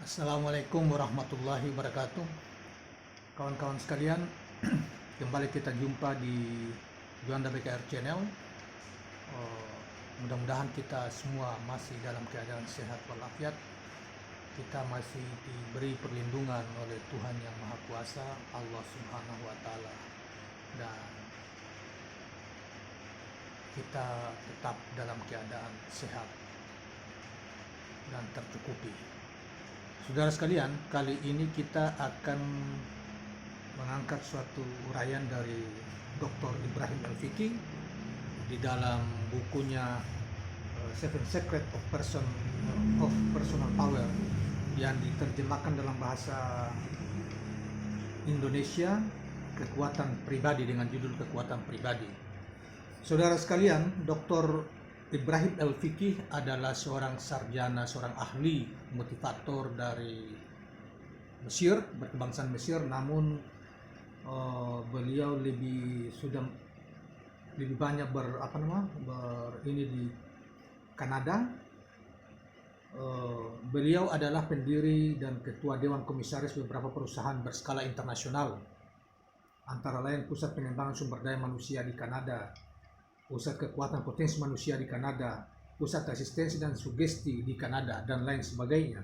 Assalamualaikum warahmatullahi wabarakatuh. Kawan-kawan sekalian, kembali kita jumpa di Juanda BKR Channel. Mudah-mudahan kita semua masih dalam keadaan sehat walafiat. Kita masih diberi perlindungan oleh Tuhan Yang Maha Kuasa, Allah Subhanahu wa Ta'ala, dan kita tetap dalam keadaan sehat dan tercukupi. Saudara sekalian, kali ini kita akan mengangkat suatu uraian dari Dr. Ibrahim Al-Fiqi di dalam bukunya Seven Secrets of Personal Power yang diterjemahkan dalam bahasa Indonesia, Kekuatan Pribadi, dengan judul Kekuatan Pribadi. Saudara sekalian, Dr. Ibrahim Al-Fiqi adalah seorang sarjana, seorang ahli motivator dari Mesir, berkebangsaan Mesir, namun beliau sudah lebih banyak di Kanada. Beliau adalah pendiri dan ketua dewan komisaris beberapa perusahaan berskala internasional, antara lain Pusat Pengembangan Sumber Daya Manusia di Kanada, Pusat Kekuatan Potensi Manusia di Kanada, Pusat Asistensi dan Sugesti di Kanada, dan lain sebagainya.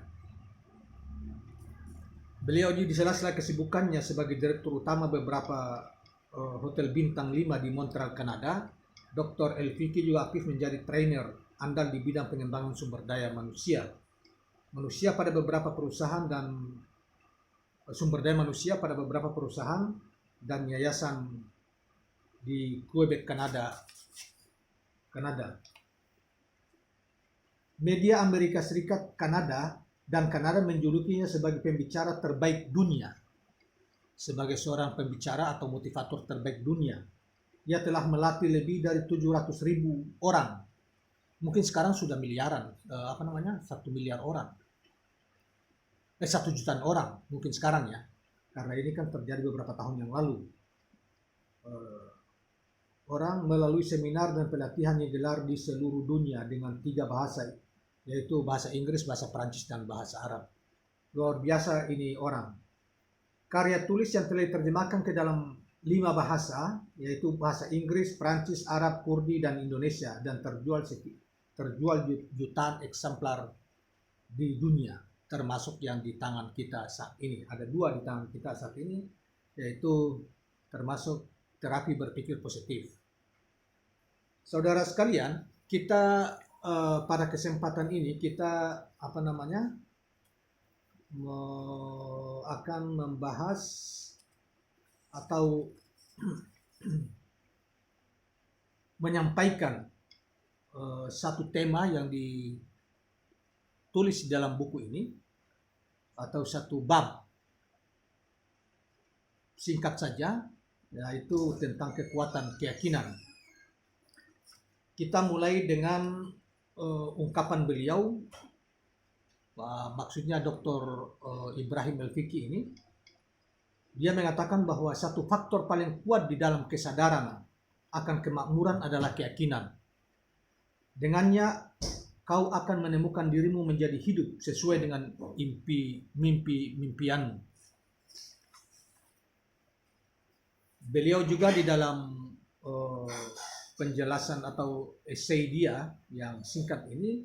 Beliau di sela-sela kesibukannya sebagai direktur utama beberapa hotel bintang 5 di Montreal, Kanada, Dr. Al-Fiqi juga aktif menjadi trainer andal di bidang pengembangan sumber daya manusia pada beberapa perusahaan dan sumber daya manusia pada beberapa perusahaan dan yayasan di Quebec, Kanada. Media Amerika Serikat dan Kanada menjulukinya sebagai pembicara terbaik dunia. Sebagai seorang pembicara atau motivator terbaik dunia, ia telah melatih lebih dari 700.000 orang. Mungkin sekarang sudah miliaran, 1 miliar orang. 1 jutaan orang mungkin sekarang ya. Karena ini kan terjadi beberapa tahun yang lalu. Orang melalui seminar dan pelatihan yang digelar di seluruh dunia dengan 3 bahasa, yaitu bahasa Inggris, bahasa Perancis, dan bahasa Arab. Luar biasa ini orang. Karya tulis yang telah diterjemahkan ke dalam 5 bahasa, yaitu bahasa Inggris, Perancis, Arab, Kurdi, dan Indonesia, dan terjual jutaan eksemplar di dunia, termasuk yang di tangan kita saat ini. Ada 2 di tangan kita saat ini, yaitu termasuk terapi berpikir positif. Saudara sekalian, kita pada kesempatan ini kita akan membahas atau menyampaikan satu tema yang ditulis dalam buku ini, atau satu bab, singkat saja, yaitu tentang kekuatan keyakinan. Kita mulai dengan ungkapan beliau, maksudnya Dr. Ibrahim Al-Fiqi ini. Dia mengatakan bahwa satu faktor paling kuat di dalam kesadaran akan kemakmuran adalah keyakinan. Dengannya kau akan menemukan dirimu menjadi hidup sesuai dengan mimpi-mimpianmu. Beliau juga di dalam penjelasan atau esai dia yang singkat ini,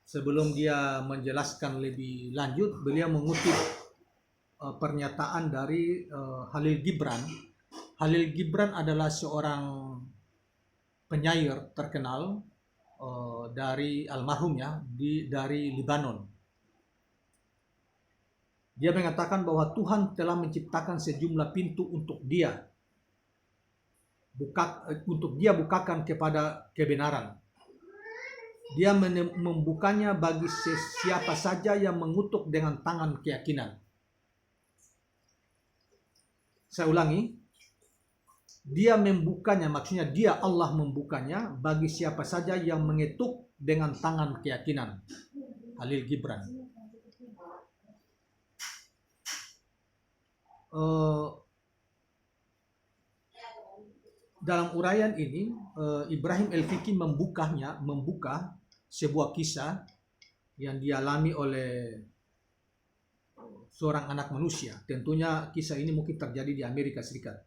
sebelum dia menjelaskan lebih lanjut, beliau mengutip pernyataan dari Khalil Gibran. Khalil Gibran adalah seorang penyair terkenal dari almarhum dari Lebanon. Dia mengatakan bahwa Tuhan telah menciptakan sejumlah pintu untuk dia bukakan kepada kebenaran. Dia membukanya bagi siapa saja yang mengutuk dengan tangan keyakinan. Saya ulangi, dia membukanya, maksudnya dia, Allah, membukanya bagi siapa saja yang mengetuk dengan tangan keyakinan. Khalil Gibran. Dalam uraian ini, Ibrahim Al-Fiqi membuka sebuah kisah yang dialami oleh seorang anak manusia. Tentunya kisah ini mungkin terjadi di Amerika Serikat.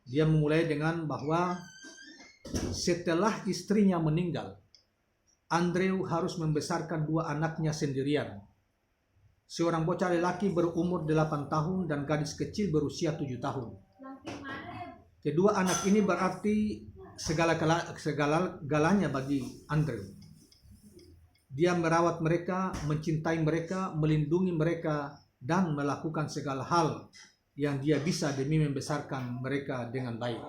Dia memulai dengan bahwa setelah istrinya meninggal, Andrew harus membesarkan dua anaknya sendirian. Seorang bocah lelaki berumur 8 tahun dan gadis kecil berusia 7 tahun. Kedua anak ini berarti segala-galanya bagi Andrew. Dia merawat mereka, mencintai mereka, melindungi mereka, dan melakukan segala hal yang dia bisa demi membesarkan mereka dengan baik.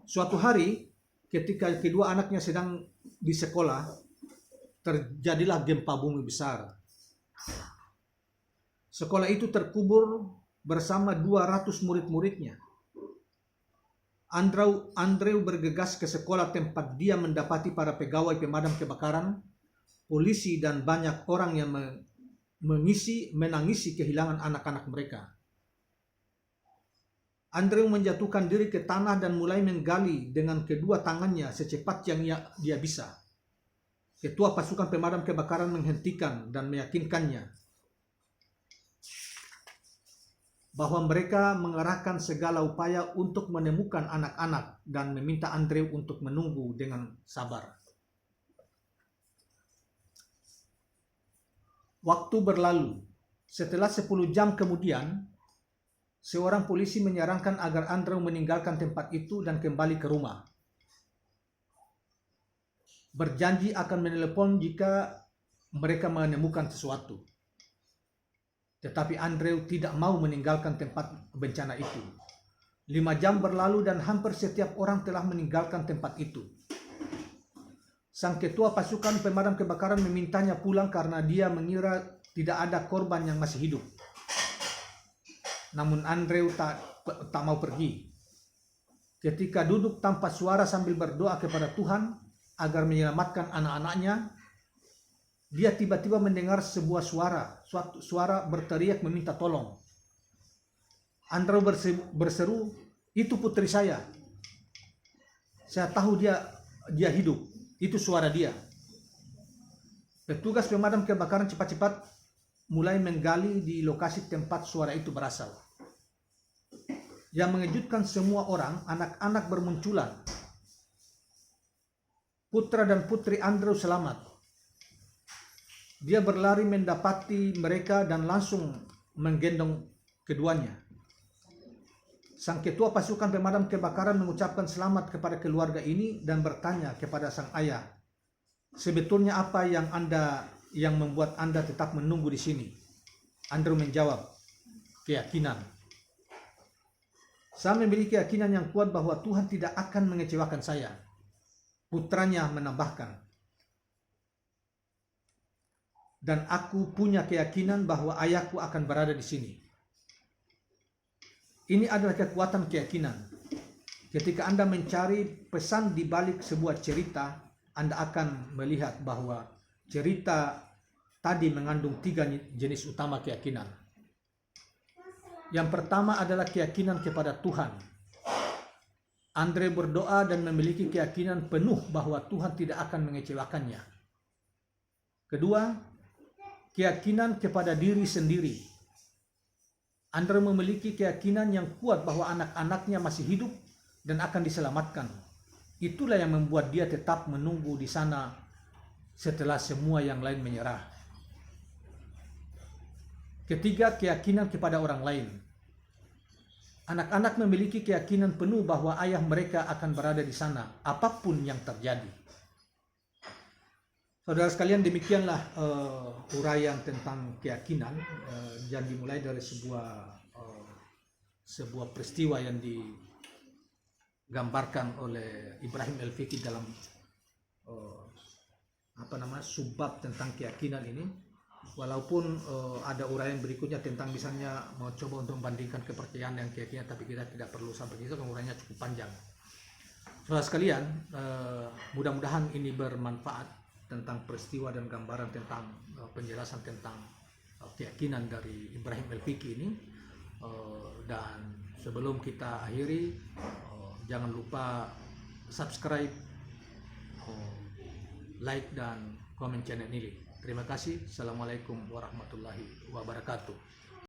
Suatu hari, ketika kedua anaknya sedang di sekolah, terjadilah gempa bumi besar. Sekolah itu terkubur bersama 200 murid-muridnya. Andrew bergegas ke sekolah tempat dia mendapati para pegawai pemadam kebakaran, polisi, dan banyak orang yang menangisi kehilangan anak-anak mereka. Andrew menjatuhkan diri ke tanah dan mulai menggali dengan kedua tangannya secepat yang dia bisa. Ketua pasukan pemadam kebakaran menghentikan dan meyakinkannya bahwa mereka mengerahkan segala upaya untuk menemukan anak-anak dan meminta Andrew untuk menunggu dengan sabar. Waktu berlalu. Setelah 10 jam kemudian, seorang polisi menyarankan agar Andrew meninggalkan tempat itu dan kembali ke rumah. Berjanji akan menelepon jika mereka menemukan sesuatu. Tetapi Andrew tidak mau meninggalkan tempat bencana itu. 5 jam berlalu dan hampir setiap orang telah meninggalkan tempat itu. Sang ketua pasukan pemadam kebakaran memintanya pulang karena dia mengira tidak ada korban yang masih hidup. Namun Andrew tak mau pergi. Ketika duduk tanpa suara sambil berdoa kepada Tuhan agar menyelamatkan anak-anaknya, dia tiba-tiba mendengar sebuah suara berteriak meminta tolong. Andrew berseru, "Itu putri saya. Saya tahu dia hidup. Itu suara dia." Petugas pemadam kebakaran cepat-cepat mulai menggali di lokasi tempat suara itu berasal. Yang mengejutkan semua orang, anak-anak bermunculan. Putra dan putri Andrew selamat. Dia berlari mendapati mereka dan langsung menggendong keduanya. Sang ketua pasukan pemadam kebakaran mengucapkan selamat kepada keluarga ini dan bertanya kepada sang ayah, "Sebetulnya apa yang membuat Anda tetap menunggu di sini?" Andrew menjawab, "Keyakinan. Saya memiliki keyakinan yang kuat bahwa Tuhan tidak akan mengecewakan saya." Putranya menambahkan, "Dan aku punya keyakinan bahwa ayahku akan berada di sini." Ini adalah kekuatan keyakinan. Ketika Anda mencari pesan di balik sebuah cerita, Anda akan melihat bahwa cerita tadi mengandung 3 jenis utama keyakinan. Yang pertama adalah keyakinan kepada Tuhan. Andrew berdoa dan memiliki keyakinan penuh bahwa Tuhan tidak akan mengecewakannya. Kedua, keyakinan kepada diri sendiri. Andrew memiliki keyakinan yang kuat bahwa anak-anaknya masih hidup dan akan diselamatkan. Itulah yang membuat dia tetap menunggu di sana setelah semua yang lain menyerah. Ketiga, keyakinan kepada orang lain. Anak-anak memiliki keyakinan penuh bahwa ayah mereka akan berada di sana, apapun yang terjadi. Saudara sekalian, demikianlah uraian tentang keyakinan yang dimulai dari sebuah peristiwa yang digambarkan oleh Ibrahim El-Fiqi dalam subbab tentang keyakinan ini. Walaupun ada uraian berikutnya tentang misalnya mau coba untuk membandingkan kepercayaan dan keyakinan, tapi kita tidak perlu sampai itu, karena uraiannya cukup panjang. Saudara sekalian, mudah-mudahan ini bermanfaat tentang peristiwa dan gambaran tentang penjelasan tentang keyakinan dari Ibrahim El-Fiqi ini. Dan sebelum kita akhiri, jangan lupa subscribe, like, dan komen channel ini. Terima kasih. Assalamualaikum warahmatullahi wabarakatuh.